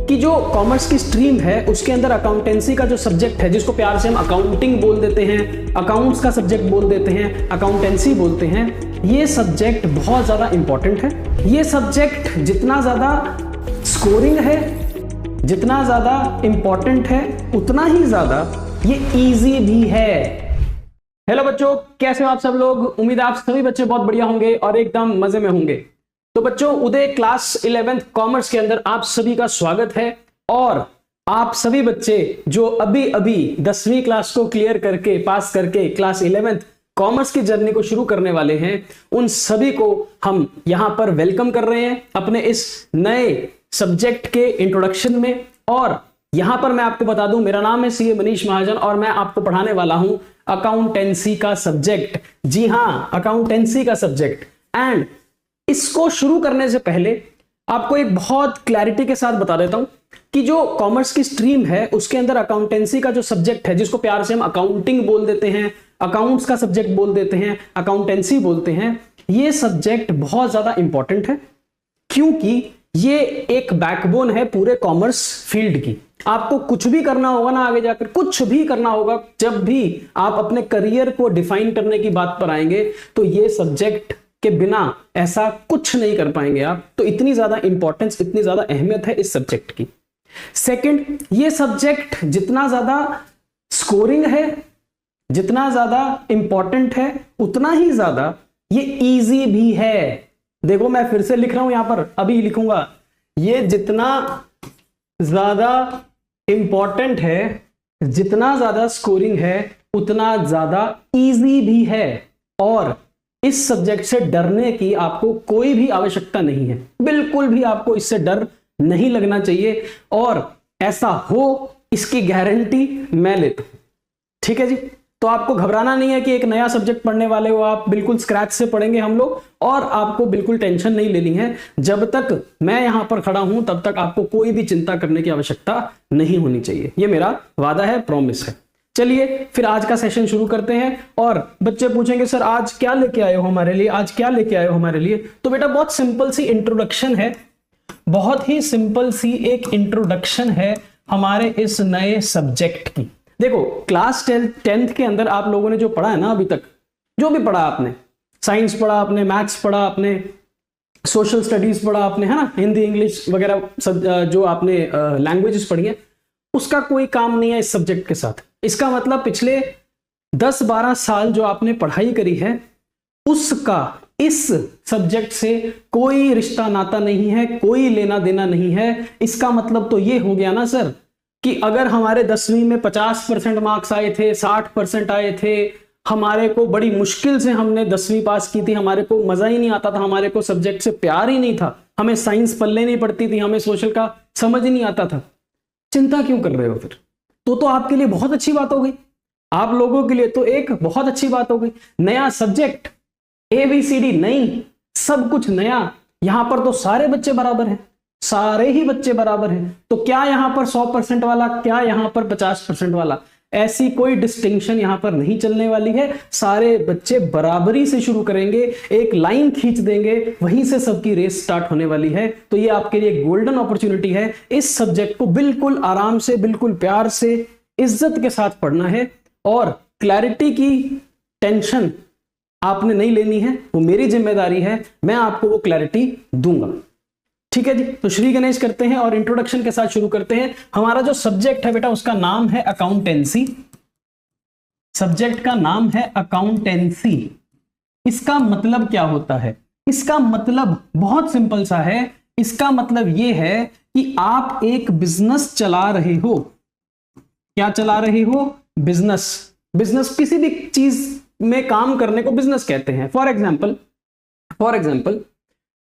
कि जो कॉमर्स की स्ट्रीम है उसके अंदर अकाउंटेंसी का जो सब्जेक्ट है, जिसको प्यार से हम अकाउंटिंग बोल देते हैं, अकाउंट्स का सब्जेक्ट बोल देते हैं, अकाउंटेंसी बोलते हैं, ये सब्जेक्ट बहुत ज़्यादा इंपॉर्टेंट है। ये सब्जेक्ट जितना ज़्यादा स्कोरिंग है, जितना ज़्यादा इंपॉर्टेंट है, उतना ही ज़्यादा ये इजी भी है। हेलो बच्चों, कैसे हो आप सब लोग? उम्मीद है आप सभी बच्चे बहुत बढ़िया होंगे और एकदम मजे में होंगे। तो बच्चों, उदय क्लास 11th कॉमर्स के अंदर आप सभी का स्वागत है। और आप सभी बच्चे जो अभी अभी 10वीं क्लास को क्लियर करके पास करके क्लास 11th कॉमर्स की जर्नी को शुरू करने वाले हैं, उन सभी को हम यहां पर वेलकम कर रहे हैं अपने इस नए सब्जेक्ट के इंट्रोडक्शन में। और यहां पर मैं आपको बता दूं, मेरा नाम है सीए मनीष महाजन और मैं आपको पढ़ाने वाला हूं अकाउंटेंसी का सब्जेक्ट। जी हां, अकाउंटेंसी का सब्जेक्ट। एंड इसको शुरू करने से पहले आपको एक बहुत क्लैरिटी के साथ बता देता हूं कि जो कॉमर्स की स्ट्रीम है उसके अंदर अकाउंटेंसी का जो सब्जेक्ट है, जिसको प्यार से हम अकाउंटिंग बोल देते हैं, अकाउंट्स का सब्जेक्ट बोल देते हैं, अकाउंटेंसी बोलते हैं, ये सब्जेक्ट बहुत ज्यादा इंपॉर्टेंट है क्योंकि ये एक बैकबोन है पूरे कॉमर्स फील्ड की। आपको कुछ भी करना होगा ना, आगे जाकर कुछ भी करना होगा, जब भी आप अपने करियर को डिफाइन करने की बात पर आएंगे तो ये सब्जेक्ट के बिना ऐसा कुछ नहीं कर पाएंगे आप। तो इतनी ज्यादा इंपॉर्टेंस, इतनी ज्यादा अहमियत है इस सब्जेक्ट की। सेकंड, ये सब्जेक्ट जितना ज्यादा स्कोरिंग है, जितना ज्यादा इंपॉर्टेंट है, उतना ही ज्यादा ये इजी भी है। देखो, मैं फिर से लिख रहा हूं यहां पर, अभी लिखूंगा, ये जितना ज्यादा इंपॉर्टेंट है, जितना ज्यादा स्कोरिंग है, उतना ज्यादा इजी भी है। और इस सब्जेक्ट से डरने की आपको कोई भी आवश्यकता नहीं है, बिल्कुल भी आपको इससे डर नहीं लगना चाहिए। और ऐसा हो इसकी गारंटी मैं लेता हूं, ठीक है जी। तो आपको घबराना नहीं है कि एक नया सब्जेक्ट पढ़ने वाले हो आप, बिल्कुल स्क्रैच से पढ़ेंगे हम लोग, और आपको बिल्कुल टेंशन नहीं लेनी है। जब तक मैं यहां पर खड़ा हूं तब तक आपको कोई भी चिंता करने की आवश्यकता नहीं होनी चाहिए। यह मेरा वादा है, प्रॉमिस है। चलिए फिर आज का सेशन शुरू करते हैं। और बच्चे पूछेंगे सर आज क्या लेके आए हो हमारे लिए, आज क्या लेके आए हो हमारे लिए? तो बेटा बहुत सिंपल सी इंट्रोडक्शन है, बहुत ही सिंपल सी एक इंट्रोडक्शन है हमारे इस नए सब्जेक्ट की। देखो, क्लास 10th के अंदर आप लोगों ने जो पढ़ा है ना अभी तक, जो भी पढ़ा आपने, साइंस पढ़ा आपने, मैथ्स पढ़ा आपने, सोशल स्टडीज पढ़ा आपने, है ना, हिंदी इंग्लिश वगैरह सब जो आपने लैंग्वेजेस पढ़ी है, उसका कोई काम नहीं है इस सब्जेक्ट के साथ। इसका मतलब पिछले 10-12 साल जो आपने पढ़ाई करी है उसका इस सब्जेक्ट से कोई रिश्ता नाता नहीं है, कोई लेना देना नहीं है। इसका मतलब तो ये हो गया ना सर कि अगर हमारे 10वीं में 50% मार्क्स आए थे, 60% आए थे, हमारे को बड़ी मुश्किल से हमने 10वीं पास की थी, हमारे को मजा ही नहीं आता था, हमारे को सब्जेक्ट से प्यार ही नहीं था, हमें साइंस पल्ले नहीं पड़ती थी, हमें सोशल का समझ ही नहीं आता था, चिंता क्यों कर रहे हो फिर? तो आपके लिए बहुत अच्छी बात हो गई, आप लोगों के लिए तो एक बहुत अच्छी बात हो गई। नया सब्जेक्ट, ABCD नहीं, सब कुछ नया। यहां पर तो सारे बच्चे बराबर हैं, सारे ही बच्चे बराबर हैं। तो क्या यहां पर 100% वाला, क्या यहां पर 50% वाला, ऐसी कोई डिस्टिंक्शन यहां पर नहीं चलने वाली है। सारे बच्चे बराबरी से शुरू करेंगे, एक लाइन खींच देंगे, वहीं से सबकी रेस स्टार्ट होने वाली है। तो ये आपके लिए गोल्डन अपॉर्चुनिटी है। इस सब्जेक्ट को बिल्कुल आराम से, बिल्कुल प्यार से, इज्जत के साथ पढ़ना है। और क्लैरिटी की टेंशन आपने नहीं लेनी है, वो मेरी जिम्मेदारी है, मैं आपको वो क्लैरिटी दूंगा, ठीक है जी। तो श्री गणेश करते हैं और इंट्रोडक्शन के साथ शुरू करते हैं। हमारा जो सब्जेक्ट है बेटा उसका नाम है अकाउंटेंसी। सब्जेक्ट का नाम है अकाउंटेंसी। इसका मतलब क्या होता है? इसका मतलब बहुत सिंपल सा है। इसका मतलब यह है कि आप एक बिजनेस चला रहे हो। क्या चला रहे हो? बिजनेस। बिजनेस, किसी भी चीज में काम करने को बिजनेस कहते हैं। फॉर एग्जाम्पल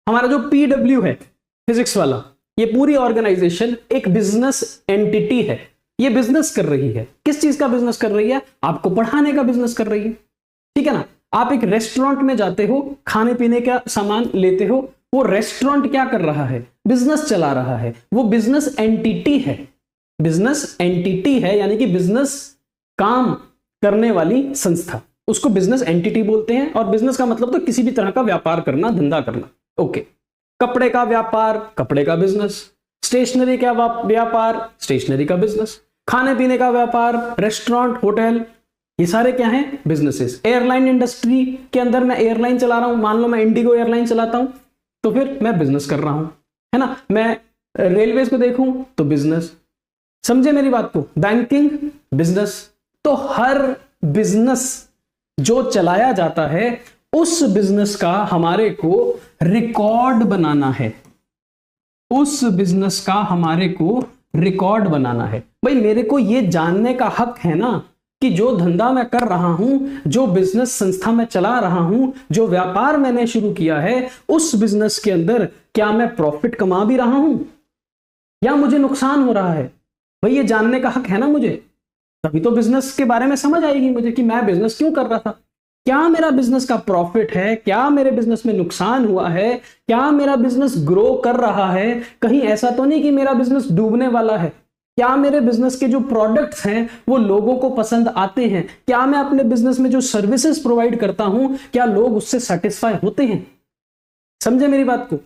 हमारा जो PW है, फिजिक्स वाला, ये पूरी ऑर्गेनाइजेशन एक बिजनेस एंटिटी है। ये बिजनेस कर रही है। किस चीज का बिजनेस कर रही है? आपको पढ़ाने का बिजनेस कर रही है, ठीक है ना। आप एक रेस्टोरेंट में जाते हो, खाने पीने का सामान लेते हो, वो रेस्टोरेंट क्या कर रहा है? बिजनेस चला रहा है। वो बिजनेस एंटिटी है, बिजनेस एंटिटी है, यानी कि बिजनेस काम करने वाली संस्था, उसको बिजनेस एंटिटी बोलते हैं। और बिजनेस का मतलब तो किसी भी तरह का व्यापार करना, धंधा करना। ओके, कपड़े का व्यापार, कपड़े का बिजनेस, स्टेशनरी का व्यापार, स्टेशनरी का बिजनेस। खाने पीने का व्यापार, रेस्टोरेंट, होटल, ये सारे क्या हैं? बिजनेसेस। एयरलाइन इंडस्ट्री के अंदर मैं एयरलाइन चला रहा हूं, मान लो मैं इंडिगो एयरलाइन चलाता हूं, तो फिर मैं बिजनेस कर रहा हूं, है ना। मैं रेलवेज को देखूं तो बिजनेस। समझे मेरी बात को? Banking, business. तो हर बिजनेस जो चलाया जाता है उस बिजनेस का हमारे को रिकॉर्ड बनाना है, उस बिजनेस का हमारे को रिकॉर्ड बनाना है। भाई मेरे को ये जानने का हक है ना कि जो धंधा मैं कर रहा हूं, जो बिजनेस संस्था में चला रहा हूं, जो व्यापार मैंने शुरू किया है, उस बिजनेस के अंदर क्या मैं प्रॉफिट कमा भी रहा हूं या मुझे नुकसान हो रहा है? भाई ये जानने का हक है ना मुझे, तभी तो बिजनेस के बारे में समझ आएगी मुझे कि मैं बिजनेस क्यों कर रहा था। क्या मेरा बिजनेस का प्रॉफिट है, क्या मेरे बिजनेस में नुकसान हुआ है, क्या मेरा बिजनेस ग्रो कर रहा है, कहीं ऐसा तो नहीं कि मेरा बिजनेस डूबने वाला है, क्या मेरे बिजनेस के जो प्रोडक्ट्स हैं वो लोगों को पसंद आते हैं, क्या मैं अपने बिजनेस में जो सर्विसेज प्रोवाइड करता हूं क्या लोग उससे सेटिस्फाई होते हैं। समझे मेरी बात को?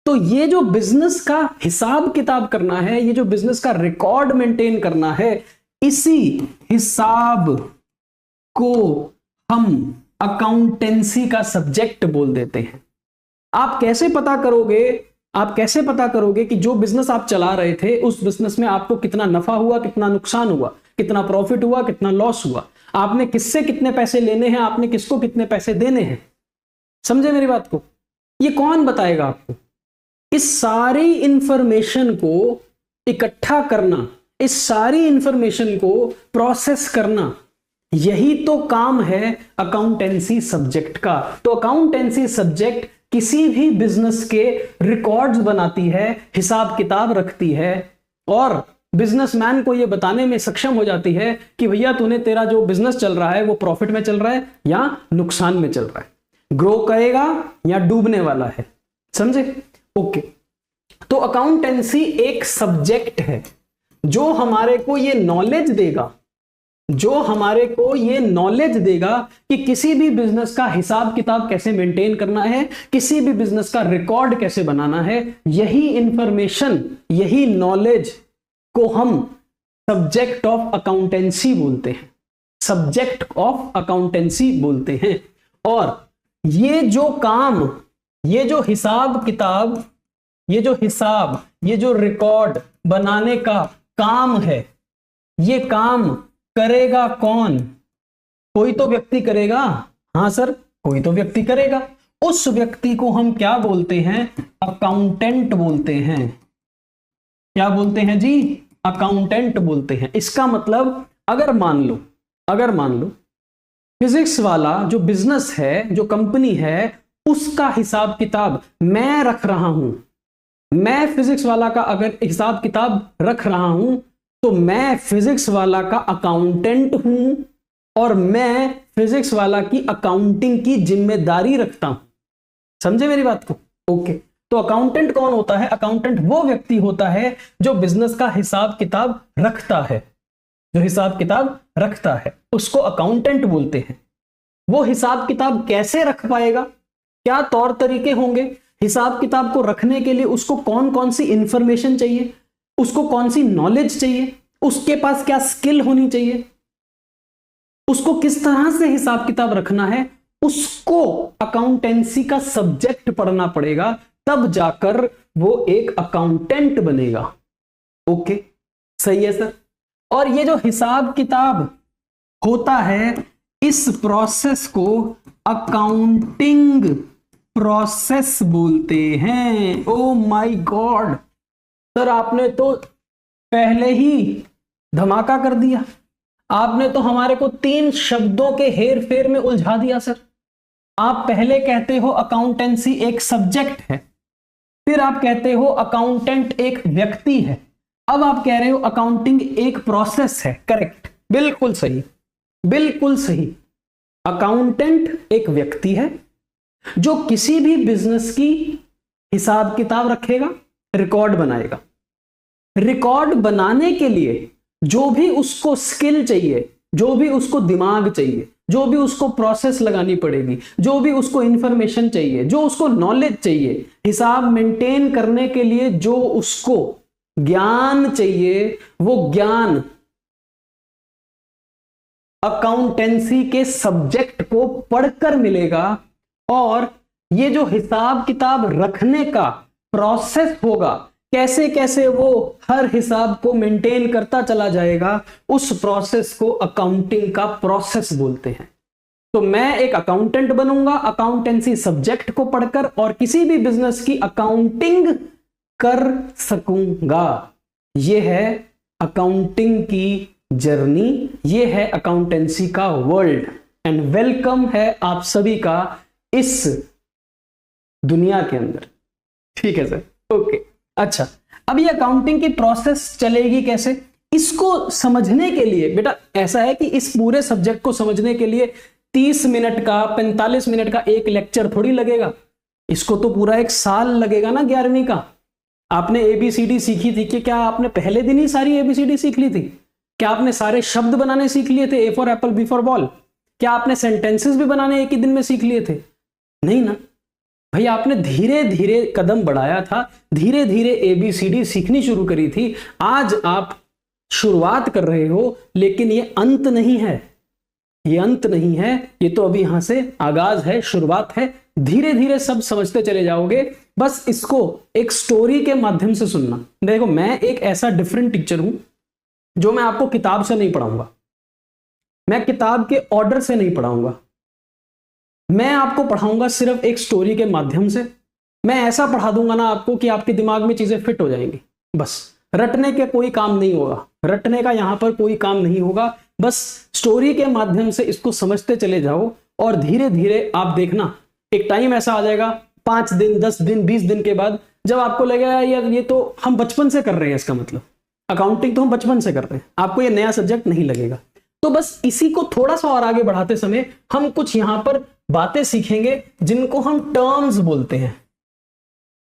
तो ये जो बिजनेस का हिसाब किताब करना है, ये जो बिजनेस का रिकॉर्ड मेंटेन करना है, इसी हिसाब को हम अकाउंटेंसी का सब्जेक्ट बोल देते हैं। आप कैसे पता करोगे कि जो बिजनेस आप चला रहे थे उस बिजनेस में आपको कितना नफा हुआ, कितना नुकसान हुआ, कितना प्रॉफिट हुआ, कितना लॉस हुआ, आपने किससे कितने पैसे लेने हैं, आपने किसको कितने पैसे देने हैं। समझे मेरी बात को? ये कौन बताएगा आपको? इस सारी इंफॉर्मेशन को इकट्ठा करना, इस सारी इंफॉर्मेशन को प्रोसेस करना, यही तो काम है अकाउंटेंसी सब्जेक्ट का। तो अकाउंटेंसी सब्जेक्ट किसी भी बिजनेस के रिकॉर्ड्स बनाती है, हिसाब किताब रखती है और बिजनेसमैन को यह बताने में सक्षम हो जाती है कि भैया तूने, तेरा जो बिजनेस चल रहा है वो प्रॉफिट में चल रहा है या नुकसान में चल रहा है, ग्रो करेगा या डूबने वाला है। समझे? ओके। तो अकाउंटेंसी एक सब्जेक्ट है जो हमारे को ये नॉलेज देगा, कि किसी भी बिजनेस का हिसाब किताब कैसे मेंटेन करना है, किसी भी बिजनेस का रिकॉर्ड कैसे बनाना है। यही इंफॉर्मेशन, यही नॉलेज को हम सब्जेक्ट ऑफ अकाउंटेंसी बोलते हैं, सब्जेक्ट ऑफ अकाउंटेंसी बोलते हैं। और ये जो काम, ये जो हिसाब किताब, ये जो रिकॉर्ड बनाने का काम है, ये काम करेगा कौन? कोई तो व्यक्ति करेगा। हां सर, कोई तो व्यक्ति करेगा। उस व्यक्ति को हम क्या बोलते हैं? अकाउंटेंट बोलते हैं। क्या बोलते हैं जी? अकाउंटेंट बोलते हैं। इसका मतलब अगर मान लो फिजिक्स वाला जो बिजनेस है, जो कंपनी है, उसका हिसाब किताब मैं रख रहा हूं, मैं फिजिक्स वाला का अगर हिसाब किताब रख रहा हूं तो मैं फिजिक्स वाला का अकाउंटेंट हूं और मैं फिजिक्स वाला की अकाउंटिंग की जिम्मेदारी रखता हूं। समझे मेरी बात को? ओके। तो अकाउंटेंट कौन होता है? अकाउंटेंट वो व्यक्ति होता है जो बिजनेस का हिसाब किताब रखता है, उसको अकाउंटेंट बोलते हैं। वो हिसाब किताब कैसे रख पाएगा? क्या तौर तरीके होंगे? हिसाब किताब को रखने के लिए उसको कौन कौन सी इंफॉर्मेशन चाहिए, उसको कौन सी नॉलेज चाहिए, उसके पास क्या स्किल होनी चाहिए, उसको किस तरह से हिसाब किताब रखना है, उसको अकाउंटेंसी का सब्जेक्ट पढ़ना पड़ेगा, तब जाकर वो एक अकाउंटेंट बनेगा। ओके, सही है सर। और ये जो हिसाब किताब होता है, इस प्रोसेस को अकाउंटिंग प्रोसेस बोलते हैं। ओ माय गॉड सर, आपने तो पहले ही धमाका कर दिया। आपने तो हमारे को 3 शब्दों के हेर फेर में उलझा दिया सर। आप पहले कहते हो अकाउंटेंसी एक सब्जेक्ट है, फिर आप कहते हो अकाउंटेंट एक व्यक्ति है, अब आप कह रहे हो अकाउंटिंग एक प्रोसेस है। करेक्ट, बिल्कुल सही, बिल्कुल सही। अकाउंटेंट एक व्यक्ति है जो किसी भी बिजनेस की हिसाब किताब रखेगा, रिकॉर्ड बनाएगा। रिकॉर्ड बनाने के लिए जो भी उसको स्किल चाहिए, जो भी उसको दिमाग चाहिए, जो भी उसको प्रोसेस लगानी पड़ेगी, जो भी उसको इंफॉर्मेशन चाहिए, जो उसको नॉलेज चाहिए, हिसाब मेंटेन करने के लिए जो उसको ज्ञान चाहिए, वो ज्ञान अकाउंटेंसी के सब्जेक्ट को पढ़कर मिलेगा। और ये जो हिसाब किताब रखने का प्रोसेस होगा, कैसे कैसे वो हर हिसाब को मेंटेन करता चला जाएगा, उस प्रोसेस को अकाउंटिंग का प्रोसेस बोलते हैं। तो मैं एक अकाउंटेंट बनूंगा अकाउंटेंसी सब्जेक्ट को पढ़कर, और किसी भी बिजनेस की अकाउंटिंग कर सकूंगा। यह है अकाउंटिंग की जर्नी, यह है अकाउंटेंसी का वर्ल्ड। एंड वेलकम है आप सभी का इस दुनिया के अंदर। ठीक है सर, ओके। अच्छा, अब ये अकाउंटिंग की प्रोसेस चलेगी कैसे, इसको समझने के लिए बेटा ऐसा है कि इस पूरे सब्जेक्ट को समझने के लिए 30 मिनट का 45 मिनट का एक लेक्चर थोड़ी लगेगा, इसको तो पूरा एक साल लगेगा ना। 11वीं का आपने ABCD सीखी थी कि क्या आपने पहले दिन ही सारी ABCD सीख ली थी? क्या आपने सारे शब्द बनाने सीख लिए थे? A for Apple, B for ball. क्या आपने सेंटेंसेस भी बनाने एक ही दिन में सीख लिए थे? नहीं ना भाई, आपने धीरे धीरे कदम बढ़ाया था, धीरे धीरे ABCD सीखनी शुरू करी थी। आज आप शुरुआत कर रहे हो, लेकिन ये अंत नहीं है, ये अंत नहीं है, ये तो अभी यहां से आगाज है, शुरुआत है। धीरे धीरे सब समझते चले जाओगे। बस इसको एक स्टोरी के माध्यम से सुनना। देखो, मैं एक ऐसा डिफरेंट टीचर हूं जो मैं आपको किताब से नहीं पढ़ाऊंगा, मैं किताब के ऑर्डर से नहीं पढ़ाऊंगा, मैं आपको पढ़ाऊंगा सिर्फ एक स्टोरी के माध्यम से। मैं ऐसा पढ़ा दूंगा ना आपको कि आपके दिमाग में चीजें फिट हो जाएंगी। बस रटने के कोई काम नहीं होगा, रटने का यहां पर कोई काम नहीं होगा। बस स्टोरी के माध्यम से इसको समझते चले जाओ, और धीरे धीरे आप देखना एक टाइम ऐसा आ जाएगा, 5 दिन 10 दिन 20 दिन के बाद, जब आपको लगेगा यार ये तो हम बचपन से कर रहे हैं, इसका मतलब अकाउंटिंग तो हम बचपन से कर रहे हैं, आपको ये नया सब्जेक्ट नहीं लगेगा। तो बस इसी को थोड़ा सा और आगे बढ़ाते समय हम कुछ यहां पर बातें सीखेंगे जिनको हम टर्म्स बोलते हैं,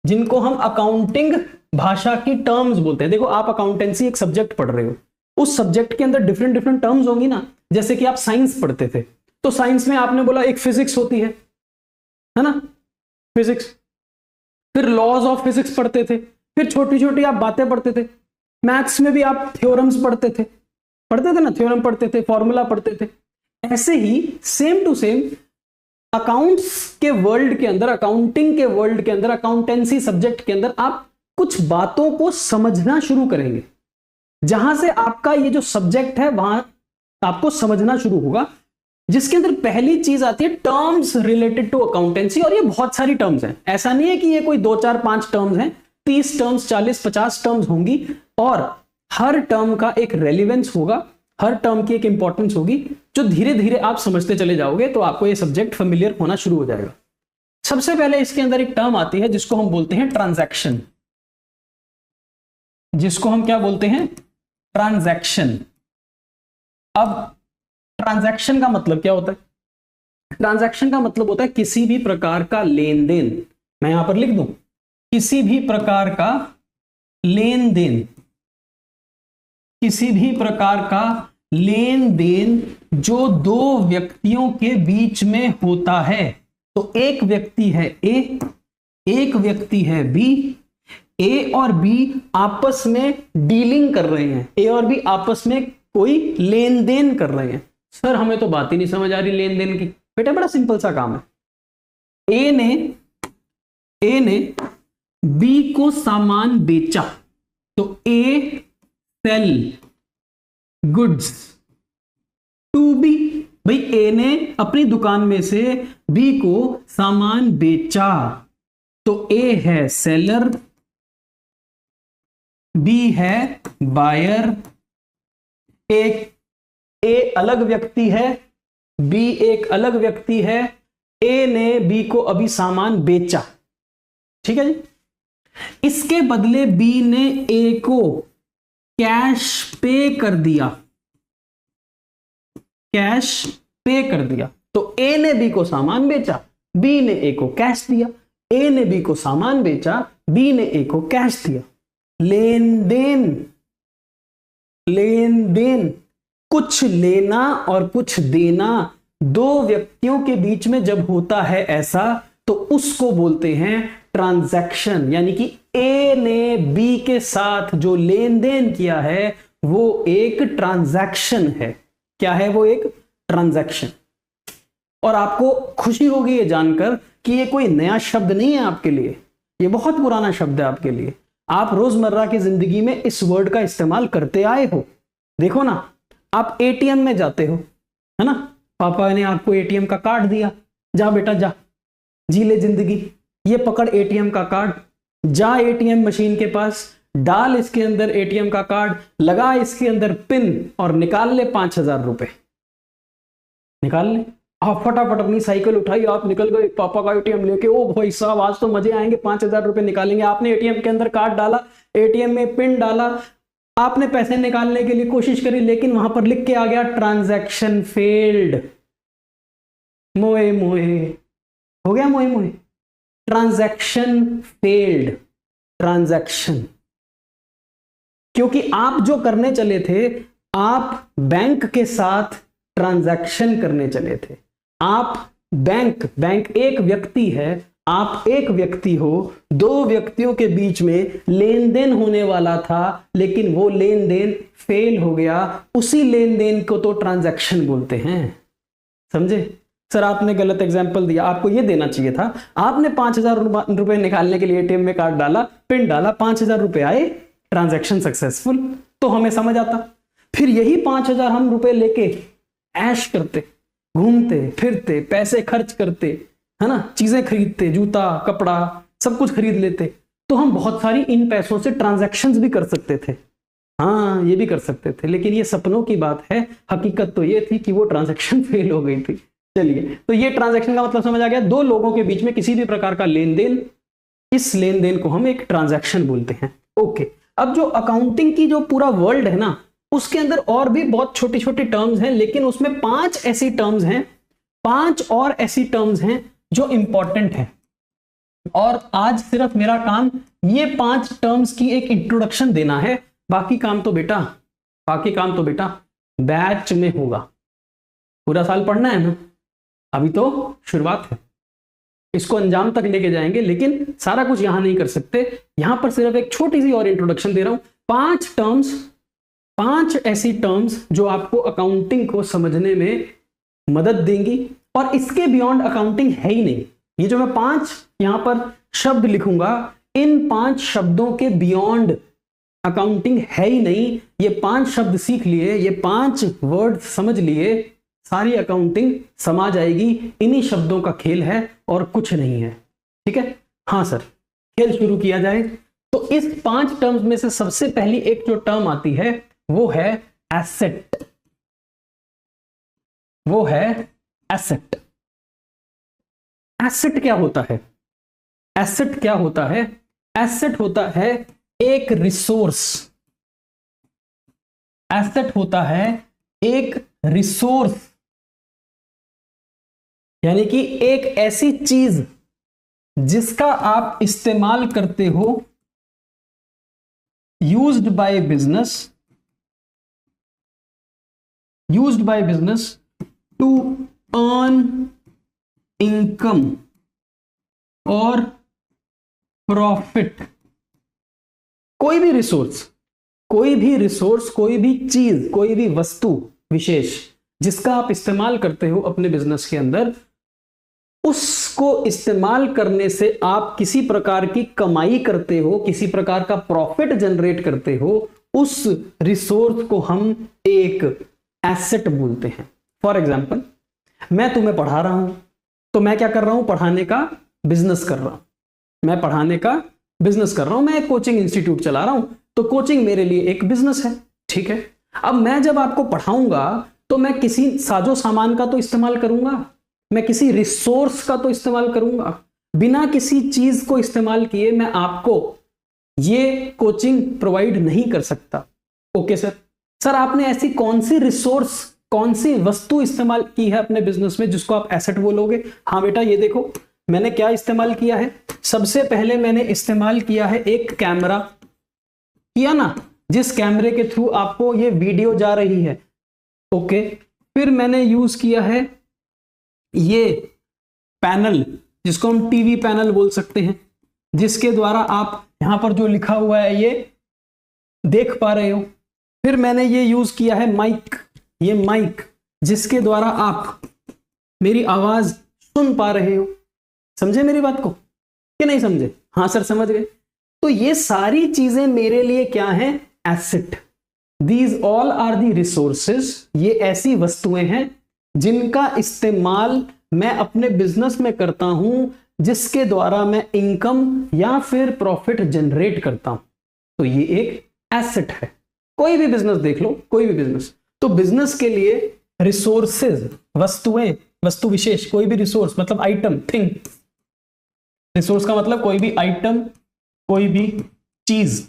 जिनको हम अकाउंटिंग भाषा की टर्म्स बोलते हैं। देखो, आप अकाउंटेंसी एक सब्जेक्ट पढ़ रहे हो, उस सब्जेक्ट के अंदर डिफरेंट डिफरेंट टर्म्स होंगी ना। जैसे कि आप साइंस पढ़ते थे, तो साइंस में आपने बोला एक फिजिक्स होती है ना, फिजिक्स। फिर लॉज ऑफ फिजिक्स पढ़ते थे, फिर छोटी छोटी आप बातें पढ़ते थे। मैथ्स में भी आप थ्योरम्स पढ़ते थे ना, थ्योरम पढ़ते थे, फॉर्मूला पढ़ते थे। ऐसे ही सेम टू सेम अकाउंट्स के वर्ल्ड के अंदर, अकाउंटिंग के वर्ल्ड के अंदर, अकाउंटेंसी सब्जेक्ट के अंदर आप कुछ बातों को समझना शुरू करेंगे, जहां से आपका ये जो सब्जेक्ट है वहां आपको समझना शुरू होगा। जिसके अंदर पहली चीज आती है टर्म्स रिलेटेड टू अकाउंटेंसी। और ये बहुत सारी टर्म्स हैं, ऐसा नहीं है कि ये कोई 2 4 5 टर्म्स हैं, 30 टर्म्स 40 50 टर्म्स होंगी, और हर टर्म का एक रेलिवेंस होगा, हर टर्म की एक इंपॉर्टेंस होगी, जो धीरे धीरे आप समझते चले जाओगे तो आपको ये सब्जेक्ट फेमिलियर होना शुरू हो जाएगा। सबसे पहले इसके अंदर एक टर्म आती है जिसको हम बोलते हैं ट्रांजैक्शन, जिसको हम क्या बोलते हैं? ट्रांजैक्शन। अब ट्रांजैक्शन का मतलब क्या होता है? ट्रांजैक्शन का मतलब होता है किसी भी प्रकार का लेन देन। मैं यहां पर लिख दूं, किसी भी प्रकार का लेन देन, किसी भी प्रकार का लेन देन जो दो व्यक्तियों के बीच में होता है। तो एक व्यक्ति है ए, एक व्यक्ति है बी, ए और बी आपस में डीलिंग कर रहे हैं, ए और बी आपस में कोई लेन देन कर रहे हैं। सर हमें तो बात ही नहीं समझ आ रही लेन देन की। बेटा बड़ा सिंपल सा काम है। ए ने बी को सामान बेचा, तो ए सेल गुड्स टू बी। भाई ए ने अपनी दुकान में से बी को सामान बेचा, तो ए है सेलर, बी है बायर। ए अलग व्यक्ति है, बी एक अलग व्यक्ति है। ए ने बी को अभी सामान बेचा, ठीक है जी। इसके बदले बी ने ए को कैश पे कर दिया, कैश पे कर दिया। तो ए ने बी को सामान बेचा, बी ने ए को कैश दिया। ए ने बी को सामान बेचा, बी ने ए को कैश दिया। लेन देन, लेन देन, कुछ लेना और कुछ देना दो व्यक्तियों के बीच में जब होता है ऐसा, तो उसको बोलते हैं ट्रांजैक्शन, यानी कि ए ने बी के साथ जो लेन देन किया है वो एक ट्रांजैक्शन है। क्या है वो? एक ट्रांजैक्शन। और आपको खुशी होगी ये जानकर कि ये कोई नया शब्द नहीं है आपके लिए, ये बहुत पुराना शब्द है आपके लिए। आप रोजमर्रा की जिंदगी में इस वर्ड का इस्तेमाल करते आए हो। देखो ना, आप एटीएम में जाते हो, है ना, पापा ने आपको एटीएम का कार्ड दिया, जा बेटा जा, जी ले जिंदगी, ये पकड़ एटीएम का कार्ड, जा एटीएम मशीन के पास, डाल इसके अंदर एटीएम का कार्ड, लगा इसके अंदर पिन और निकाल ले 5,000 रुपए, निकाल ले। आप फटाफट अपनी साइकिल उठाई, आप निकल गए पापा का एटीएम लेके। ओ भाई साहब, आज तो मजे आएंगे, 5,000 रुपए निकालेंगे। आपने एटीएम के अंदर कार्ड डाला, एटीएम में पिन डाला, आपने पैसे निकालने के लिए कोशिश करी, लेकिन वहां पर लिख के आ गया ट्रांजैक्शन फेल्ड। मोए मोए हो गया, मोए मोए, ट्रांजैक्शन फेल्ड, ट्रांजैक्शन। क्योंकि आप जो करने चले थे, आप बैंक के साथ ट्रांजैक्शन करने चले थे। आप बैंक एक व्यक्ति है, आप एक व्यक्ति हो, दो व्यक्तियों के बीच में लेन देन होने वाला था, लेकिन वो लेन देन फेल हो गया। उसी लेन देन को तो ट्रांजैक्शन बोलते हैं। समझे? सर आपने गलत एग्जांपल दिया, आपको ये देना चाहिए था। आपने 5,000 रुपए निकालने के लिए एटीएम में कार्ड डाला, पिन डाला, 5,000 रुपए आए, ट्रांजैक्शन सक्सेसफुल, तो हमें समझ आता। फिर यही 5,000 हम रुपए लेके ऐश करते, घूमते फिरते, पैसे खर्च करते, है ना, चीजें खरीदते, जूता कपड़ा सब कुछ खरीद लेते, तो हम बहुत सारी इन पैसों से ट्रांजैक्शंस भी कर सकते थे। हाँ, ये भी कर सकते थे, लेकिन ये सपनों की बात है। हकीकत तो ये थी कि वो ट्रांजैक्शन फेल हो गई थी। चलिए, तो ये ट्रांजैक्शन का मतलब समझ आ गया। दो लोगों के बीच में किसी भी प्रकार का लेन देन, इस लेन देन को हम एक ट्रांजैक्शन बोलते हैं। ओके, अब जो अकाउंटिंग की जो पूरा वर्ल्ड है ना, उसके अंदर और भी बहुत छोटी छोटी टर्म्स हैं, लेकिन उसमें 5 ऐसी टर्म्स हैं, 5 और ऐसी टर्म्स हैं जो इंपॉर्टेंट हैं। और आज सिर्फ मेरा काम ये 5 टर्म्स की एक इंट्रोडक्शन देना है। बाकी काम तो बेटा बैच में होगा। पूरा साल पढ़ना है ना, अभी तो शुरुआत है, इसको अंजाम तक लेके जाएंगे, लेकिन सारा कुछ यहां नहीं कर सकते। यहां पर सिर्फ एक छोटी सी और इंट्रोडक्शन दे रहा हूं। 5 ऐसी टर्म्स जो आपको अकाउंटिंग को समझने में मदद देंगी, और इसके बियॉन्ड अकाउंटिंग है ही नहीं। ये जो मैं 5 यहां पर शब्द लिखूंगा, इन 5 शब्दों के बियॉन्ड अकाउंटिंग है ही नहीं। ये 5 शब्द सीख लिए, ये 5 वर्ड समझ लिए, सारी अकाउंटिंग समा जाएगी। इन्हीं शब्दों का खेल है और कुछ नहीं है। ठीक है? हाँ सर, खेल शुरू किया जाए। तो इस 5 टर्म्स में से सबसे पहली एक जो टर्म आती है वो है एसेट। वो है एसेट। एसेट क्या होता है? एसेट क्या होता है? एसेट होता है एक रिसोर्स। एसेट होता है एक रिसोर्स, यानी कि एक ऐसी चीज जिसका आप इस्तेमाल करते हो, used by business to earn income और प्रॉफिट। कोई भी रिसोर्स, कोई भी चीज, कोई भी वस्तु विशेष जिसका आप इस्तेमाल करते हो अपने बिजनेस के अंदर, उसको इस्तेमाल करने से आप किसी प्रकार की कमाई करते हो, किसी प्रकार का प्रॉफिट जनरेट करते हो, उस रिसोर्स को हम एक एसेट बोलते हैं। फॉर एग्जाम्पल, मैं तुम्हें पढ़ा रहा हूं, तो मैं क्या कर रहा हूं? पढ़ाने का बिजनेस कर रहा हूं। मैं पढ़ाने का बिजनेस कर रहा हूं, मैं एक कोचिंग इंस्टीट्यूट चला रहा हूं, तो कोचिंग मेरे लिए एक बिजनेस है। ठीक है? अब मैं जब आपको पढ़ाऊंगा तो मैं किसी साजो सामान का तो इस्तेमाल करूंगा, मैं किसी रिसोर्स का तो इस्तेमाल करूंगा। बिना किसी चीज को इस्तेमाल किए मैं आपको ये कोचिंग प्रोवाइड नहीं कर सकता। Okay sir. सर आपने ऐसी कौन सी रिसोर्स, कौन सी वस्तु इस्तेमाल की है अपने बिजनेस में जिसको आप एसेट बोलोगे? हाँ बेटा, ये देखो मैंने क्या इस्तेमाल किया है। सबसे पहले मैंने इस्तेमाल किया है एक कैमरा, किया ना, जिस कैमरे के थ्रू आपको ये वीडियो जा रही है। ओके, फिर मैंने यूज किया है ये पैनल, जिसको हम टीवी पैनल बोल सकते हैं। जिसके द्वारा आप यहां पर जो लिखा हुआ है ये देख पा रहे हो। फिर मैंने ये यूज किया है माइक, ये माइक जिसके द्वारा आप मेरी आवाज सुन पा रहे हो। समझे मेरी बात को कि नहीं समझे? हाँ सर समझ गए। तो ये सारी चीजें मेरे लिए क्या हैं? Asset. These all are the resources, ये ऐसी वस्तुएं हैं जिनका इस्तेमाल मैं अपने बिजनेस में करता हूं, जिसके द्वारा मैं इनकम या फिर प्रॉफिट जनरेट करता हूं। तो ये एक एसेट है। कोई भी बिजनेस देख लो, कोई भी बिजनेस। तो बिजनेस के लिए रिसोर्सेज, वस्तुएं, वस्तु विशेष, कोई भी रिसोर्स मतलब आइटम, थिंग। रिसोर्स का मतलब कोई भी आइटम, कोई भी चीज।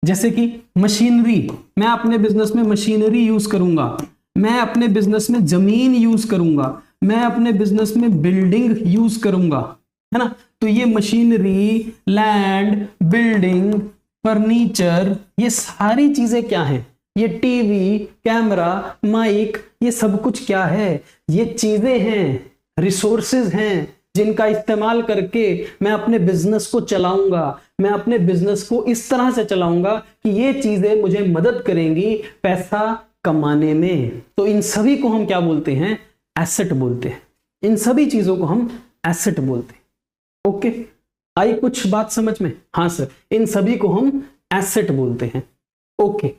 जैसे कि मशीनरी, मैं अपने बिजनेस में मशीनरी यूज करूंगा, मैं अपने बिजनेस में जमीन यूज करूंगा, मैं अपने बिजनेस में बिल्डिंग यूज करूंगा, है ना। तो ये मशीनरी, लैंड, बिल्डिंग, फर्नीचर, ये सारी चीजें क्या हैं? ये टीवी, कैमरा, माइक, ये सब कुछ क्या है? ये चीजें हैं, रिसोर्सेज हैं जिनका इस्तेमाल करके मैं अपने बिजनेस को चलाऊंगा। मैं अपने बिजनेस को इस तरह से चलाऊंगा कि ये चीजें मुझे मदद करेंगी पैसा कमाने में। तो इन सभी को हम क्या बोलते हैं? एसेट बोलते हैं। इन सभी चीजों को हम एसेट बोलते हैं। ओके, आई कुछ बात समझ में? हाँ सर, इन सभी को हम एसेट बोलते हैं। ओके,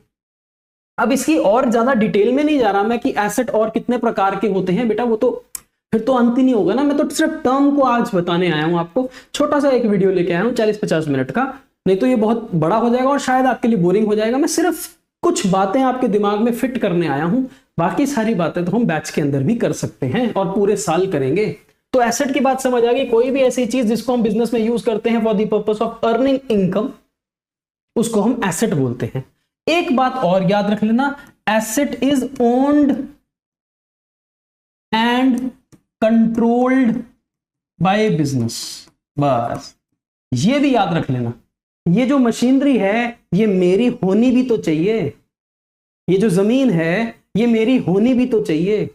अब इसकी और ज्यादा डिटेल में नहीं जा रहा मैं कि एसेट और कितने प्रकार के होते हैं बेटा, वो तो फिर तो अंत ही नहीं होगा ना। मैं तो सिर्फ टर्म को आज बताने आया हूं आपको। छोटा सा एक वीडियो लेके आया हूं 40-50 मिनट का, नहीं तो ये बहुत बड़ा हो जाएगा और शायद आपके लिए बोरिंग हो जाएगा। मैं सिर्फ कुछ बातें आपके दिमाग में फिट करने आया हूं, बाकी सारी बातें तो हम बैच के अंदर भी कर सकते हैं और पूरे साल करेंगे। तो एसेट की बात समझ आ गई। कोई भी ऐसी चीज जिसको हम बिजनेस में यूज करते हैं for the purpose of earning income, उसको हम एसेट बोलते हैं। एक बात और याद रख लेना, asset is owned and controlled by business. बस ये भी याद रख लेना, ये जो मशीनरी है ये मेरी होनी भी तो चाहिए, ये जो जमीन है ये मेरी होनी भी तो चाहिए,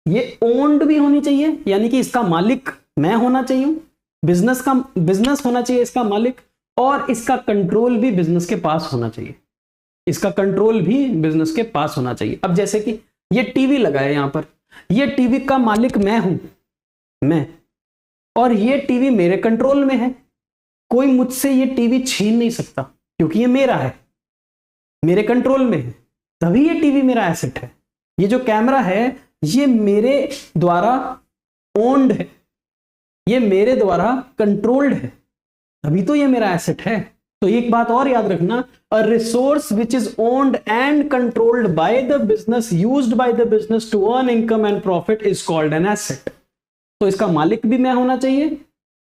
ये ओन्ड भी होनी चाहिए, यानी कि इसका मालिक मैं होना चाहिए, बिजनेस होना चाहिए इसका मालिक, और इसका कंट्रोल भी बिजनेस के पास होना चाहिए। इसका कंट्रोल भी बिजनेस के पास होना चाहिए। अब जैसे कि ये टीवी लगा है यहां पर, ये टीवी का मालिक मैं हूं, मैं, और ये टीवी मेरे कंट्रोल में है। कोई मुझसे ये टीवी छीन नहीं सकता क्योंकि ये मेरा है, मेरे कंट्रोल में है, तभी ये टीवी मेरा एसेट है। ये जो कैमरा है ये मेरे द्वारा ओन्ड है, ये मेरे द्वारा कंट्रोल्ड है, तभी तो ये मेरा एसेट है। तो एक बात और याद रखना, a resource which is owned and controlled by the business, used by the business to earn income and profit is called an asset. तो इसका मालिक भी मैं होना चाहिए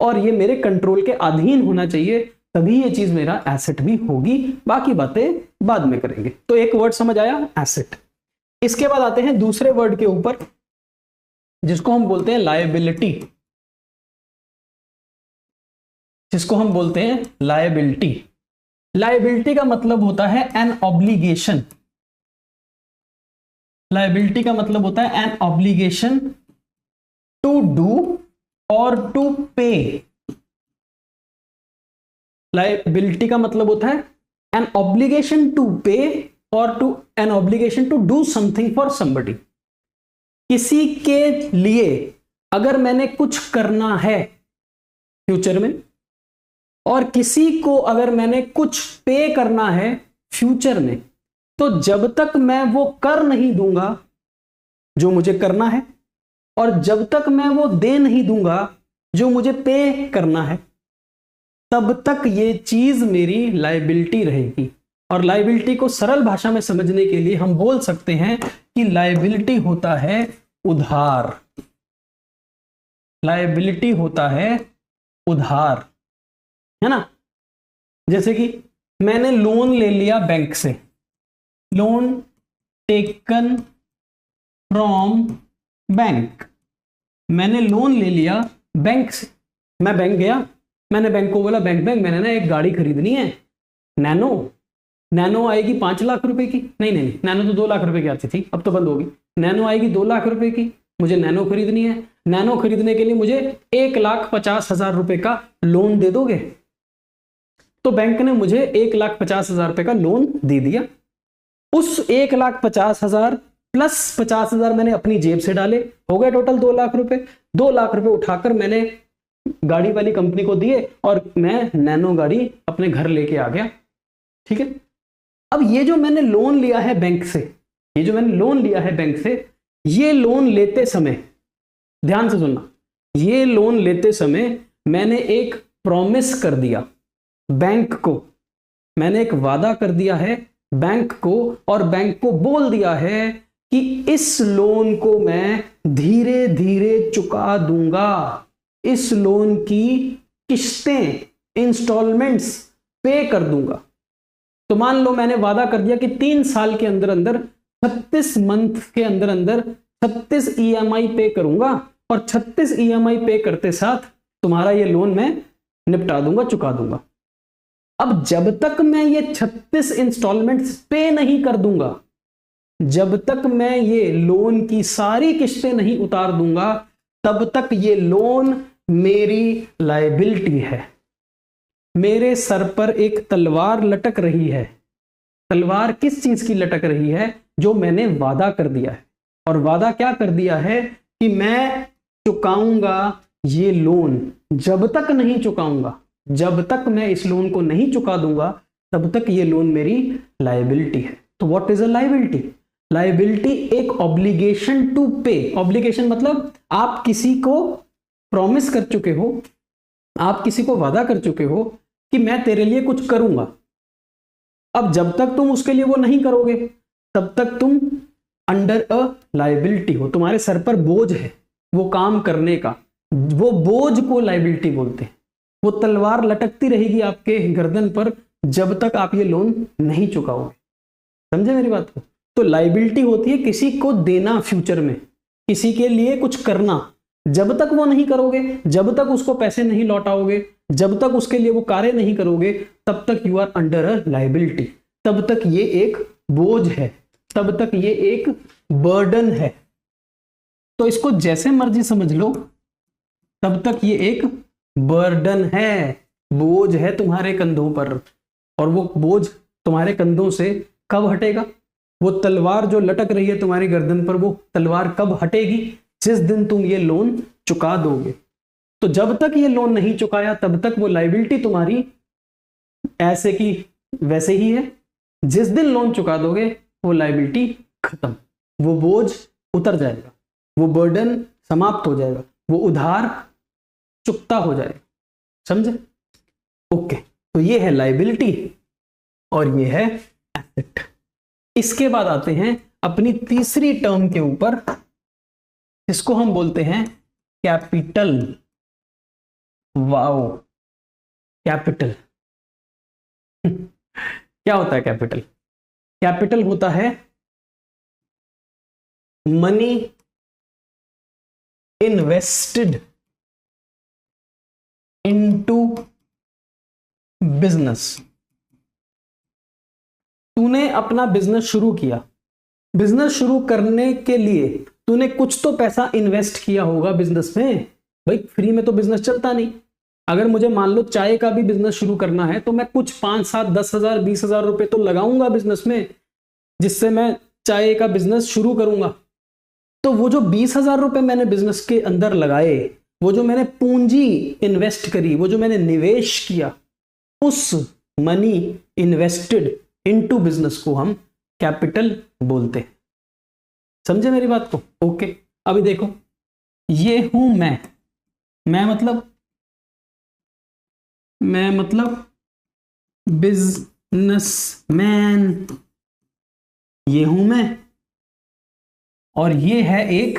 और ये मेरे कंट्रोल के अधीन होना चाहिए, तभी ये चीज मेरा एसेट भी होगी। बाकी बातें बाद में करेंगे। तो एक वर्ड समझ आया, एसेट। इसके बाद आते हैं दूसरे वर्ड के ऊपर जिसको हम बोलते हैं लायबिलिटी, जिसको हम बोलते हैं लायबिलिटी। लायबिलिटी का मतलब होता है एन ऑब्लिगेशन। लायबिलिटी का मतलब होता है एन ऑब्लिगेशन टू डू और टू पे। लायबिलिटी का मतलब होता है एन ऑब्लिगेशन टू पे और to an obligation to do something for somebody. किसी के लिए अगर मैंने कुछ करना है फ्यूचर में, और किसी को अगर मैंने कुछ पे करना है फ्यूचर में, तो जब तक मैं वो कर नहीं दूंगा जो मुझे करना है, और जब तक मैं वो दे नहीं दूंगा जो मुझे पे करना है, तब तक ये चीज मेरी लायबिलिटी रहेगी। और लायबिलिटी को सरल भाषा में समझने के लिए हम बोल सकते हैं कि लायबिलिटी होता है उधार। लायबिलिटी होता है उधार, है ना। जैसे कि मैंने लोन ले लिया बैंक से, लोन टेकन फ्रॉम बैंक, मैंने लोन ले लिया बैंक से। मैं बैंक गया, मैंने बैंक को बोला बैंक मैंने ना एक गाड़ी खरीदनी है, नैनो आएगी 5 लाख रुपए की, नहीं नैनो तो 2 लाख रुपए की आती थी, अब तो बंद होगी। नैनो आएगी 2 लाख रुपए की, मुझे नैनो खरीदनी है। नैनो खरीदने के लिए मुझे 1,50,000 रुपए का लोन दे दोगे? तो बैंक ने मुझे 1,50,000 रुपए का लोन दे दिया। उस 1,50,000 प्लस 50,000 मैंने अपनी जेब से डाले, हो गए टोटल 2 लाख रुपए। 2 लाख रुपए उठाकर मैंने गाड़ी वाली कंपनी को दिए और मैं नैनो गाड़ी अपने घर लेके आ गया। ठीक है, अब ये जो मैंने लोन लिया है बैंक से, ये जो मैंने लोन लिया है बैंक से, ये लोन लेते समय ध्यान से सुनना, ये लोन लेते समय मैंने एक प्रॉमिस कर दिया बैंक को, मैंने एक वादा कर दिया है बैंक को, और बैंक को बोल दिया है कि इस लोन को मैं धीरे धीरे चुका दूंगा, इस लोन की किस्तें, इंस्टॉलमेंट्स पे कर दूंगा। तो मान लो मैंने वादा कर दिया कि 3 साल के अंदर अंदर 36 मंथ के अंदर अंदर 36 EMI पे करूंगा, और 36 EMI पे करते साथ तुम्हारा ये लोन मैं निपटा दूंगा, चुका दूंगा। अब जब तक मैं ये 36 इंस्टॉलमेंट्स पे नहीं कर दूंगा, जब तक मैं ये लोन की सारी किस्तें नहीं उतार दूंगा, तब तक ये लोन मेरी लायबिलिटी है। मेरे सर पर एक तलवार लटक रही है। तलवार किस चीज की लटक रही है? जो मैंने वादा कर दिया है। और वादा क्या कर दिया है कि मैं चुकाऊंगा ये लोन। जब तक नहीं चुकाऊंगा, जब तक मैं इस लोन को नहीं चुका दूंगा, तब तक ये लोन मेरी लायबिलिटी है। तो what is a liability? Liability एक ऑब्लिगेशन टू पे। ऑब्लिगेशन मतलब आप किसी को प्रॉमिस कर चुके हो, आप किसी को वादा कर चुके हो कि मैं तेरे लिए कुछ करूंगा। अब जब तक तुम उसके लिए वो नहीं करोगे, तब तक तुम अंडर अ लायबिलिटी हो, तुम्हारे सर पर बोझ है वो काम करने का। वो बोझ को लायबिलिटी बोलते हैं। वो तलवार लटकती रहेगी आपके गर्दन पर जब तक आप ये लोन नहीं चुकाओगे। समझे मेरी बात को? तो लायबिलिटी होती है किसी को देना, फ्यूचर में किसी के लिए कुछ करना। जब तक वो नहीं करोगे, जब तक उसको पैसे नहीं लौटाओगे, जब तक उसके लिए वो कार्य नहीं करोगे, तब तक you are under a liability. तब तक ये एक बोझ है, तब तक ये एक बर्डन है। तो इसको जैसे मर्जी समझ लो, तब तक ये एक बर्डन है, बोझ है तुम्हारे कंधों पर। और वो बोझ तुम्हारे कंधों से कब हटेगा? वो तलवार जो लटक रही है तुम्हारी गर्दन पर, वो तलवार कब हटेगी? जिस दिन तुम ये लोन चुका दोगे। तो जब तक ये लोन नहीं चुकाया, तब तक वो लायबिलिटी तुम्हारी ऐसे की वैसे ही है। जिस दिन लोन चुका दोगे, वो लायबिलिटी खत्म, वो बोझ उतर जाएगा, वो बर्डन समाप्त हो जाएगा, वो उधार चुकता हो जाएगा। समझे? ओके, तो ये है लायबिलिटी और ये है एसेट। इसके बाद आते हैं अपनी तीसरी टर्म के ऊपर, इसको हम बोलते हैं कैपिटल। वाओ, कैपिटल क्या होता है कैपिटल? कैपिटल होता है मनी इन्वेस्टेड इनटू बिजनेस। तूने अपना बिजनेस शुरू किया, बिजनेस शुरू करने के लिए तूने कुछ तो पैसा इन्वेस्ट किया होगा बिजनेस में। भाई फ्री में तो बिजनेस चलता नहीं। अगर मुझे मान लो चाय का भी बिजनेस शुरू करना है, तो मैं कुछ 5, 7, 10,000, 20,000 रुपए तो लगाऊंगा बिजनेस में, जिससे मैं चाय का बिजनेस शुरू करूंगा। तो वो जो 20,000 रुपए मैंने बिजनेस के अंदर लगाए, वो जो मैंने पूंजी इन्वेस्ट करी, वो जो मैंने निवेश किया, उस मनी इन्वेस्टेड इनटू बिजनेस को हम कैपिटल बोलते हैं। समझे मेरी बात को? ओके, अभी देखो, ये हूं मैं मतलब बिजनेसमैन, ये हूं मैं, और ये है एक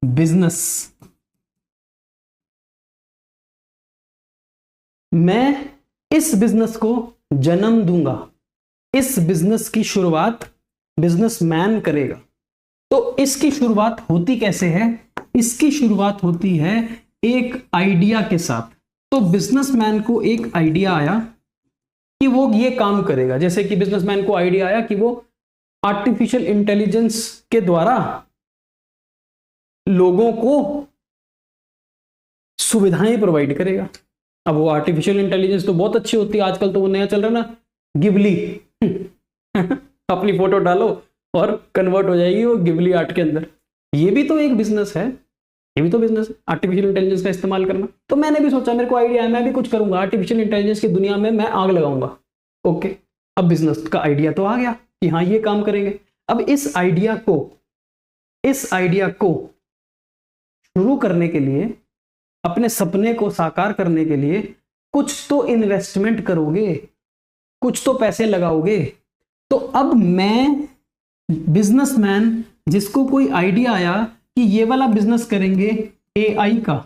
बिजनेस। मैं इस बिजनेस को जन्म दूंगा, इस बिजनेस की शुरुआत बिजनेसमैन करेगा। तो इसकी शुरुआत होती कैसे है? इसकी शुरुआत होती है एक आइडिया के साथ। तो बिजनेसमैन को एक आइडिया आया कि वो ये काम करेगा। जैसे कि बिजनेसमैन को आइडिया आया कि वो आर्टिफिशियल इंटेलिजेंस के द्वारा लोगों को सुविधाएं प्रोवाइड करेगा। अब वो आर्टिफिशियल इंटेलिजेंस तो बहुत अच्छी होती है, आजकल तो वो नया चल रहा है ना, गिबली अपनी फोटो डालो और कन्वर्ट हो जाएगी वो गिबली आर्ट के अंदर। ये भी तो एक बिजनेस है, ये भी तो बिजनेस है आर्टिफिशियल इंटेलिजेंस का इस्तेमाल करना। तो मैंने भी सोचा, मेरे को आइडिया है, मैं भी कुछ करूंगा आर्टिफिशियल इंटेलिजेंस की दुनिया में, मैं आग लगाऊंगा। ओके, अब बिजनेस का आइडिया तो आ गया कि हाँ ये काम करेंगे। अब इस आइडिया को शुरू करने के लिए, अपने सपने को साकार करने के लिए कुछ तो इन्वेस्टमेंट करोगे, कुछ तो पैसे लगाओगे। तो अब मैं बिजनेसमैन, जिसको कोई आइडिया आया कि ये वाला बिजनेस करेंगे एआई का,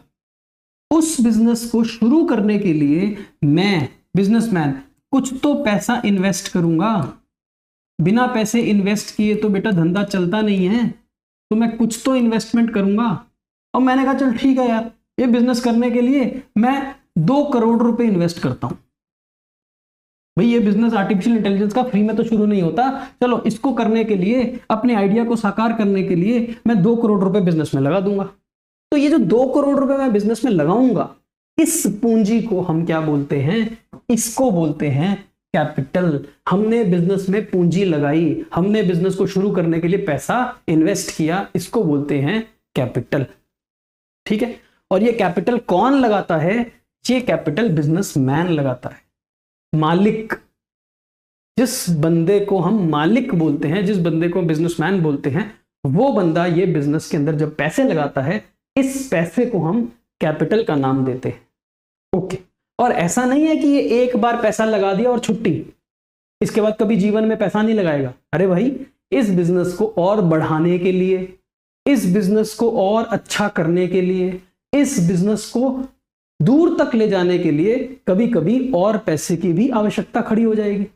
उस बिजनेस को शुरू करने के लिए मैं बिजनेसमैन कुछ तो पैसा इन्वेस्ट करूंगा। बिना पैसे इन्वेस्ट किए तो बेटा धंधा चलता नहीं है, तो मैं कुछ तो इन्वेस्टमेंट करूंगा। और मैंने कहा चल ठीक है यार, ये बिजनेस करने के लिए मैं 2 करोड़ रुपए इन्वेस्ट करता हूं। भाई ये बिजनेस आर्टिफिशियल इंटेलिजेंस का फ्री में तो शुरू नहीं होता, चलो इसको करने के लिए, अपने आइडिया को साकार करने के लिए मैं 2 करोड़ रुपए बिजनेस में लगा दूंगा। तो ये जो 2 करोड़ रुपए मैं बिजनेस में लगाऊंगा, इस पूंजी को हम क्या बोलते हैं? इसको बोलते हैं कैपिटल। हमने बिजनेस में पूंजी लगाई, हमने बिजनेस को शुरू करने के लिए पैसा इन्वेस्ट किया, इसको बोलते हैं कैपिटल। ठीक है, और ये कैपिटल कौन लगाता है? ये कैपिटल बिजनेसमैन लगाता है, मालिक। जिस बंदे को हम मालिक बोलते हैं, जिस बंदे को बिजनेसमैन बोलते हैं, वो बंदा ये बिजनेस के अंदर जब पैसे लगाता है, इस पैसे को हम कैपिटल का नाम देते हैं। ओके, और ऐसा नहीं है कि ये एक बार पैसा लगा दिया और छुट्टी, इसके बाद कभी जीवन में पैसा नहीं लगाएगा। अरे भाई, इस बिजनेस को और बढ़ाने के लिए, इस बिजनेस को और अच्छा करने के लिए, इस बिजनेस को दूर तक ले जाने के लिए कभी कभी और पैसे की भी आवश्यकता खड़ी हो जाएगी।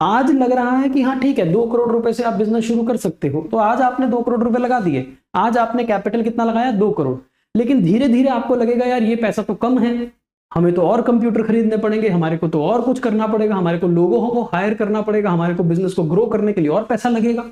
आज लग रहा है कि हाँ ठीक है, 2 करोड़ रुपए से आप बिजनेस शुरू कर सकते हो, तो आज आपने 2 करोड़ रुपए लगा दिए, आज आपने कैपिटल कितना लगाया? 2 करोड़। लेकिन धीरे धीरे आपको लगेगा यार ये पैसा तो कम है, हमें तो और कंप्यूटर खरीदने पड़ेंगे, हमारे को तो और कुछ करना पड़ेगा, हमारे को लोगों को हायर करना पड़ेगा, हमारे को बिजनेस को ग्रो करने के लिए और पैसा लगेगा।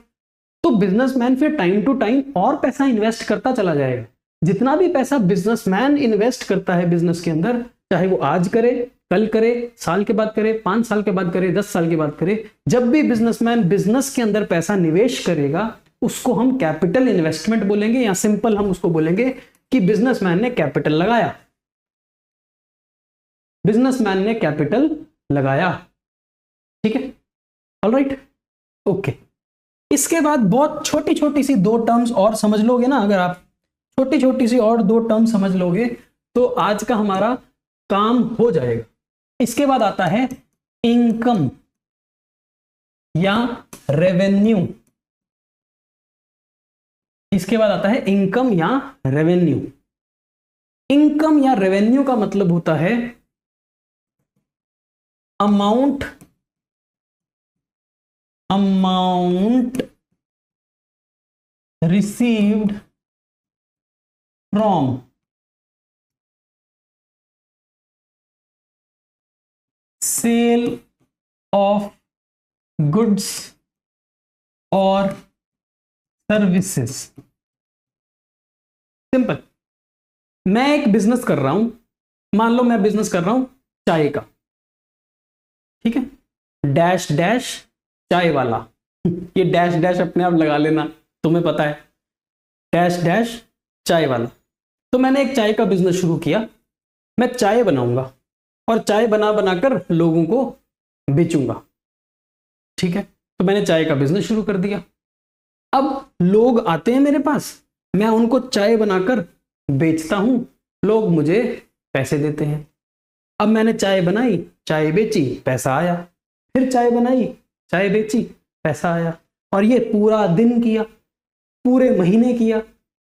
तो बिजनेसमैन फिर टाइम टू टाइम और पैसा इन्वेस्ट करता चला जाएगा। जितना भी पैसा बिजनेसमैन इन्वेस्ट करता है बिजनेस के अंदर, चाहे वो आज करे, कल करे, साल के बाद करे, 5 साल के बाद करे, 10 साल के बाद करे, जब भी बिजनेसमैन बिजनेस के अंदर पैसा निवेश करेगा, उसको हम कैपिटल इन्वेस्टमेंट बोलेंगे, या सिंपल हम उसको बोलेंगे कि बिजनेसमैन ने कैपिटल लगाया। बिजनेसमैन ने कैपिटल लगाया। ठीक है, ऑलराइट, ओके। इसके बाद बहुत छोटी छोटी सी 2 टर्म्स और समझ लोगे ना, अगर आप छोटी छोटी सी और 2 टर्म समझ लोगे तो आज का हमारा काम हो जाएगा। इसके बाद आता है इनकम या रेवेन्यू। इसके बाद आता है इनकम या रेवेन्यू। इनकम या रेवेन्यू का मतलब होता है amount received from sale of goods और सर्विसेज। सिंपल, मैं एक बिजनेस कर रहा हूं, मान लो मैं बिजनेस कर रहा हूं चाय का, ठीक है, डैश डैश चाय वाला। ये डैश डैश अपने आप लगा लेना, तुम्हें पता है, डैश डैश चाय वाला। तो मैंने एक चाय का बिजनेस शुरू किया, मैं चाय बनाऊंगा और चाय बना बनाकर लोगों को बेचूंगा। ठीक है, तो मैंने चाय का बिजनेस शुरू कर दिया। अब लोग आते हैं मेरे पास, मैं उनको चाय बनाकर बेचता हूं, लोग मुझे पैसे देते हैं। अब मैंने चाय बनाई, चाय बेची, पैसा आया, फिर चाय बनाई, चाय बेची, पैसा आया। और ये पूरा दिन किया, पूरे महीने किया,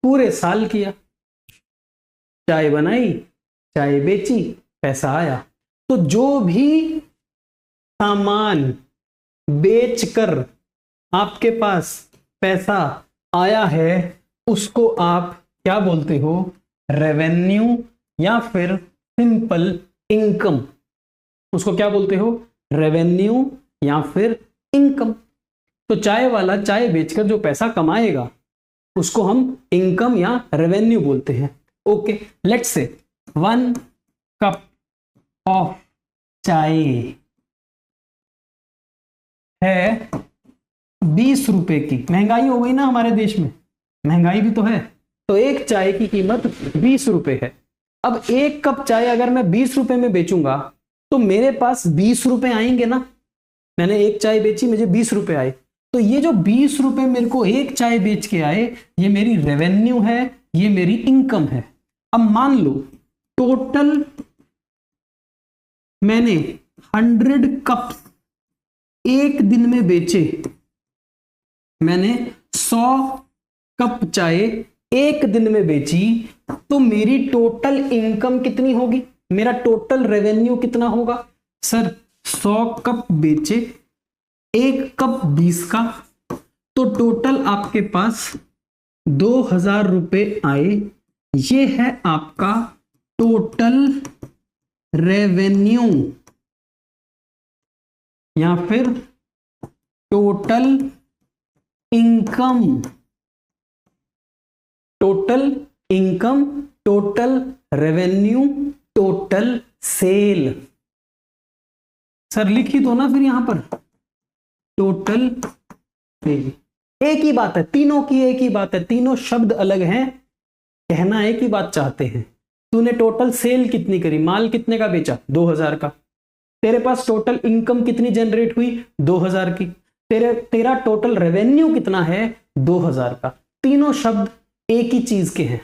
पूरे साल किया। चाय बनाई, चाय बेची, पैसा आया। तो जो भी सामान बेचकर आपके पास पैसा आया है, उसको आप क्या बोलते हो? रेवेन्यू या फिर सिंपल इनकम। उसको क्या बोलते हो? रेवेन्यू या फिर इनकम। तो चाय वाला चाय बेचकर जो पैसा कमाएगा उसको हम इनकम या रेवेन्यू बोलते हैं। Okay, let's say 1 cup of चाय है 20 रुपए की। महंगाई हो गई ना हमारे देश में, महंगाई भी तो है, तो एक चाय की कीमत 20 रुपए है। अब एक कप चाय अगर मैं 20 रुपए में बेचूंगा तो मेरे पास 20 रुपए आएंगे ना। मैंने एक चाय बेची, मुझे 20 रुपए आए, तो ये जो 20 रुपए मेरे को एक चाय बेच के आए, ये मेरी रेवेन्यू है, ये मेरी इनकम है। अब मान लो टोटल मैंने 100 कप एक दिन में बेचे, मैंने 100 कप चाय एक दिन में बेची, तो मेरी टोटल इनकम कितनी होगी, मेरा टोटल रेवेन्यू कितना होगा? सर 100 कप बेचे, एक कप 20 का, तो टोटल आपके पास 2000 रुपए आए। ये है आपका टोटल रेवेन्यू या फिर total income. Total income, total revenue, total sale. Sir लिख ही दो ना फिर यहां पर टोटल सेल। एक ही बात है, तीनों की एक ही बात है, तीनों शब्द अलग हैं, कहना एक ही बात चाहते हैं। तूने टोटल सेल कितनी करी, माल कितने का बेचा? 2000 का। तेरे पास टोटल इनकम कितनी जनरेट हुई? 2000 की। तेरा टोटल रेवेन्यू कितना है? 2000 का। तीनों शब्द एक ही चीज के हैं,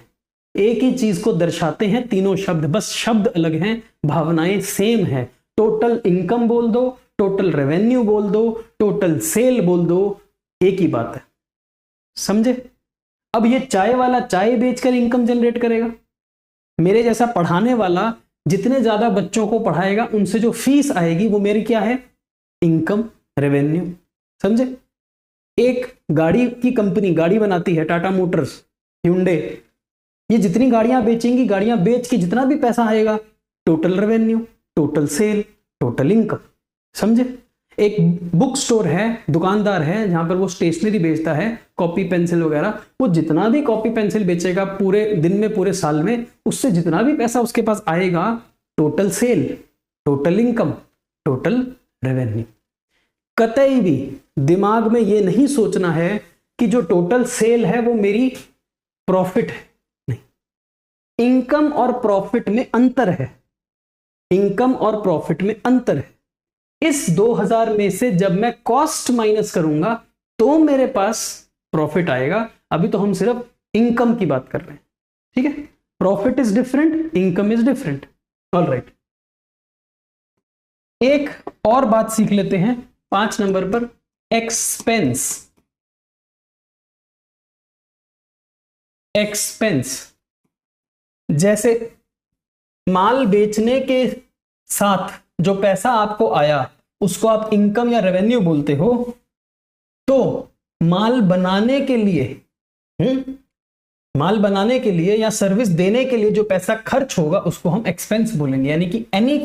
एक ही चीज को दर्शाते हैं तीनों शब्द, बस शब्द अलग हैं, भावनाएं सेम है। टोटल इनकम बोल दो, टोटल रेवेन्यू बोल दो, टोटल सेल बोल दो, एक ही बात है। समझे? अब ये चाय वाला चाय बेचकर इनकम जनरेट करेगा, मेरे जैसा पढ़ाने वाला जितने ज्यादा बच्चों को पढ़ाएगा उनसे जो फीस आएगी वो मेरी क्या है? Income, revenue. समझे? एक गाड़ी की कंपनी गाड़ी बनाती है, टाटा मोटर्स, hyundai, ये जितनी गाड़ियां बेचेंगी, गाड़ियां बेच के जितना भी पैसा आएगा, total revenue, total sale, total income. समझे? एक बुक स्टोर है, दुकानदार है जहां पर वो स्टेशनरी बेचता है, कॉपी पेंसिल वगैरह, वो जितना भी कॉपी पेंसिल बेचेगा पूरे दिन में, पूरे साल में, उससे जितना भी पैसा उसके पास आएगा, total sale, total income, total revenue. कतई भी दिमाग में ये नहीं सोचना है कि जो टोटल सेल है वो मेरी प्रॉफिट है, नहीं। इनकम और प्रॉफिट में अंतर है, इनकम और प्रॉफिट में अंतर है। इस 2000 में से जब मैं कॉस्ट माइनस करूंगा तो मेरे पास प्रॉफिट आएगा। अभी तो हम सिर्फ इनकम की बात कर रहे हैं, ठीक है? Profit is different, income is different. All right, एक और बात सीख लेते हैं 5 नंबर पर, एक्सपेंस। एक्सपेंस जैसे माल बेचने के साथ जो पैसा आपको आया उसको आप इनकम या रेवेन्यू बोलते हो, तो माल बनाने के लिए माल बनाने के लिए या सर्विस देने के लिए जो पैसा खर्च होगा उसको हम एक्सपेंस बोलेंगे। यानी कि any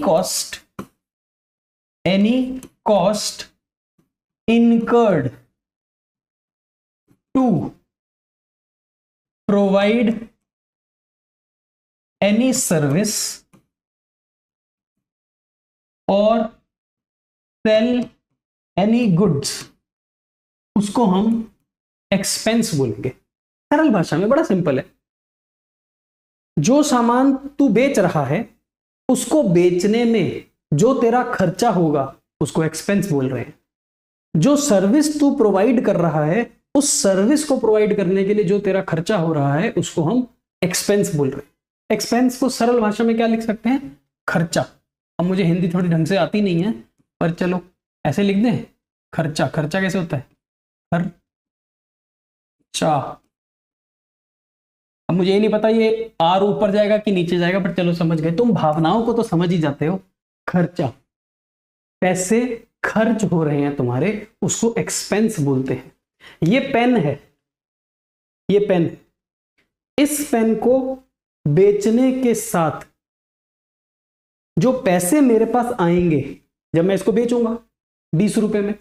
cost incurred to provide any service और सेल एनी गुड्स, उसको हम एक्सपेंस बोलेंगे। सरल भाषा में, बड़ा सिंपल है। जो सामान तू बेच रहा है उसको बेचने में जो तेरा खर्चा होगा उसको एक्सपेंस बोल रहे हैं। जो सर्विस तू प्रोवाइड कर रहा है, उस सर्विस को प्रोवाइड करने के लिए जो तेरा खर्चा हो रहा है उसको हम एक्सपेंस बोल रहे हैं। एक्सपेंस को सरल भाषा में क्या लिख सकते हैं? खर्चा। अब मुझे हिंदी थोड़ी ढंग से आती नहीं है, पर चलो ऐसे लिख दें, खर्चा। खर्चा कैसे होता है? खर्चा। अब मुझे ये नहीं पता ये आर ऊपर जाएगा कि नीचे जाएगा, पर चलो समझ गए। तुम भावनाओं को तो समझ ही जाते हो। खर्चा, पैसे खर्च हो रहे हैं तुम्हारे, उसको एक्सपेंस बोलते हैं। ये पेन है, ये पेन है, इस पेन को बेचने के साथ जो पैसे मेरे पास आएंगे, जब मैं इसको बेचूंगा 20 रुपए में,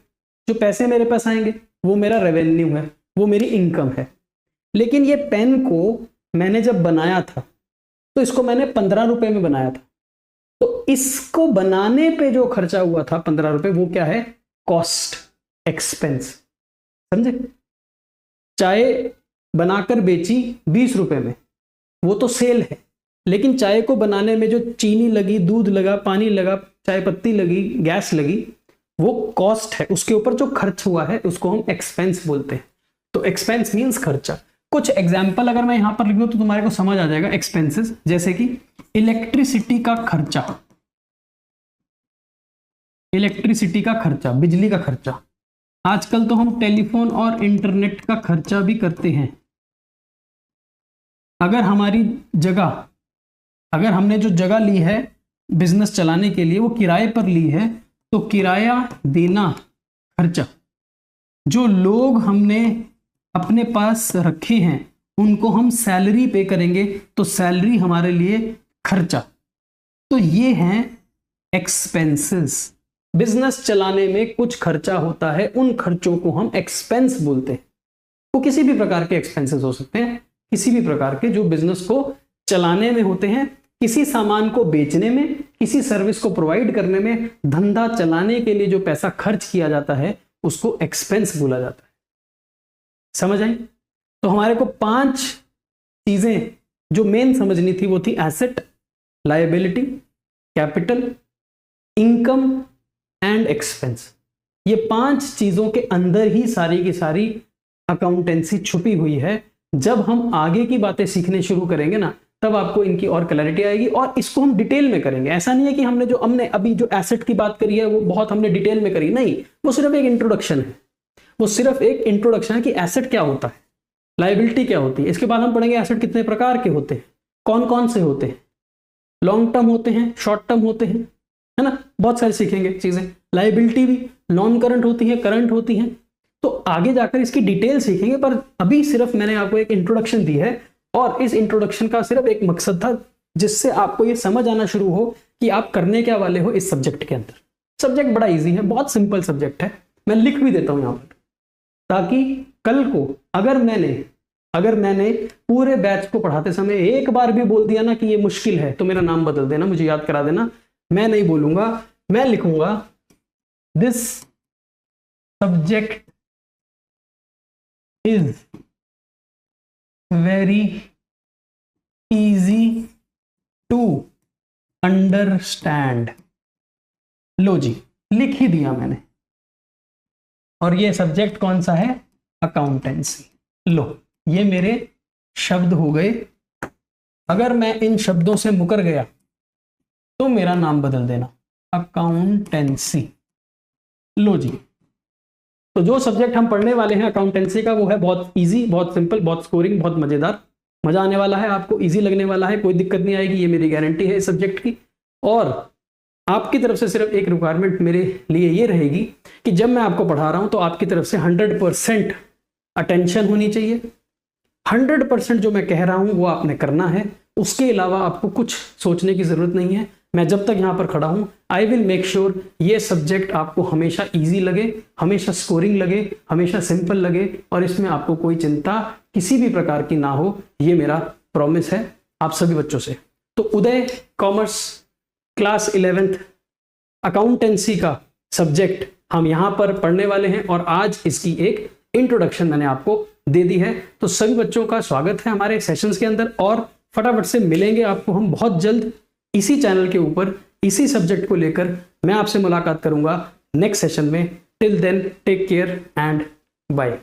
जो पैसे मेरे पास आएंगे वो मेरा रेवेन्यू है, वो मेरी इनकम है। लेकिन ये पेन को मैंने जब बनाया था तो इसको मैंने 15 रुपए में बनाया था, तो इसको बनाने पे जो खर्चा हुआ था 15 रुपए, वो क्या है? Cost, expense. समझे? चाय बनाकर बेची 20 रुपए में, वो तो सेल है, लेकिन चाय को बनाने में जो चीनी लगी, दूध लगा, पानी लगा, चाय पत्ती लगी, गैस लगी, वो कॉस्ट है। उसके ऊपर जो खर्च हुआ है उसको हम एक्सपेंस बोलते हैं। तो एक्सपेंस मींस खर्चा। कुछ एग्जाम्पल अगर मैं यहां पर लिख दूं तो तुम्हारे को समझ आ जाएगा एक्सपेंसेस, जैसे कि इलेक्ट्रिसिटी का खर्चा, इलेक्ट्रिसिटी का खर्चा, बिजली का खर्चा। आजकल तो हम टेलीफोन और इंटरनेट का खर्चा भी करते हैं। अगर हमारी जगह, अगर हमने जो जगह ली है बिजनेस चलाने के लिए वो किराए पर ली है, तो किराया देना खर्चा। जो लोग हमने अपने पास रखे हैं उनको हम सैलरी पे करेंगे, तो सैलरी हमारे लिए खर्चा। तो ये हैं एक्सपेंसेस। बिजनेस चलाने में कुछ खर्चा होता है, उन खर्चों को हम एक्सपेंस बोलते हैं। वो किसी भी प्रकार के एक्सपेंसेस हो सकते हैं, किसी भी प्रकार के जो बिजनेस को चलाने में होते हैं, किसी सामान को बेचने में, किसी सर्विस को प्रोवाइड करने में, धंधा चलाने के लिए जो पैसा खर्च किया जाता है उसको एक्सपेंस बोला जाता है। समझ आई? तो हमारे को 5 चीजें जो मेन समझनी थी वो थी asset, liability, capital, income and expense. ये 5 चीजों के अंदर ही सारी की सारी अकाउंटेंसी छुपी हुई है। जब हम आगे की बातें सीखने शुरू करेंगे ना, तब आपको इनकी और क्लैरिटी आएगी, और इसको हम डिटेल में करेंगे। ऐसा नहीं है कि हमने अभी जो एसेट की बात करी है वो बहुत हमने डिटेल में करी, नहीं, वो सिर्फ एक इंट्रोडक्शन है। वो सिर्फ एक इंट्रोडक्शन है कि एसेट क्या होता है, लायबिलिटी क्या होती है। इसके बाद हम पढ़ेंगे एसेट कितने प्रकार के होते हैं, कौन कौन से होते हैं, लॉन्ग टर्म होते हैं, शॉर्ट टर्म होते हैं, है ना, बहुत सारी सीखेंगे चीजें। लायबिलिटी भी नॉन करंट होती है, करंट होती है, तो आगे जाकर इसकी डिटेल सीखेंगे। पर अभी सिर्फ मैंने आपको एक इंट्रोडक्शन दी है, और इस इंट्रोडक्शन का सिर्फ एक मकसद था जिससे आपको ये समझ आना शुरू हो कि आप करने क्या वाले हो इस सब्जेक्ट के अंदर। सब्जेक्ट बड़ा इजी है, बहुत सिंपल सब्जेक्ट है, मैं लिख भी देता हूं यहां पर, ताकि कल को अगर मैंने पूरे बैच को पढ़ाते समय एक बार भी बोल दिया ना कि ये मुश्किल है, तो मेरा नाम बदल देना, मुझे याद करा देना। मैं नहीं बोलूंगा, मैं लिखूंगा this subject is very easy to understand. लो जी, लिख ही दिया मैंने। और ये सब्जेक्ट कौन सा है? अकाउंटेंसी। लो, ये मेरे शब्द हो गए। अगर मैं इन शब्दों से मुकर गया तो मेरा नाम बदल देना, अकाउंटेंसी। लो जी, तो जो सब्जेक्ट हम पढ़ने वाले हैं अकाउंटेंसी का, वो है बहुत इजी, बहुत सिंपल, बहुत स्कोरिंग, बहुत मजेदार। मजा आने वाला है, आपको इजी लगने वाला है, कोई दिक्कत नहीं आएगी, ये मेरी गारंटी है इस सब्जेक्ट की। और आपकी तरफ से सिर्फ एक रिक्वायरमेंट मेरे लिए ये रहेगी कि जब मैं आपको पढ़ा रहा हूं तो आपकी तरफ से 100% अटेंशन होनी चाहिए। 100% जो मैं कह रहा हूं वो आपने करना है। उसके अलावा आपको कुछ सोचने की जरूरत नहीं है। मैं जब तक यहां पर खड़ा हूं, आई विल मेक श्योर ये सब्जेक्ट आपको हमेशा इजी लगे, हमेशा स्कोरिंग लगे, हमेशा सिंपल लगे, और इसमें आपको कोई चिंता किसी भी प्रकार की ना हो। ये मेरा प्रॉमिस है आप सभी बच्चों से। तो उदय कॉमर्स क्लास 11th अकाउंटेंसी का सब्जेक्ट हम यहां पर पढ़ने वाले हैं, और आज इसकी एक इंट्रोडक्शन मैंने आपको दे दी है। तो सभी बच्चों का स्वागत है हमारे सेशंस के अंदर, और फटाफट से मिलेंगे आपको हम बहुत जल्द इसी चैनल के ऊपर, इसी सब्जेक्ट को लेकर मैं आपसे मुलाकात करूंगा नेक्स्ट सेशन में। Till then take care and bye.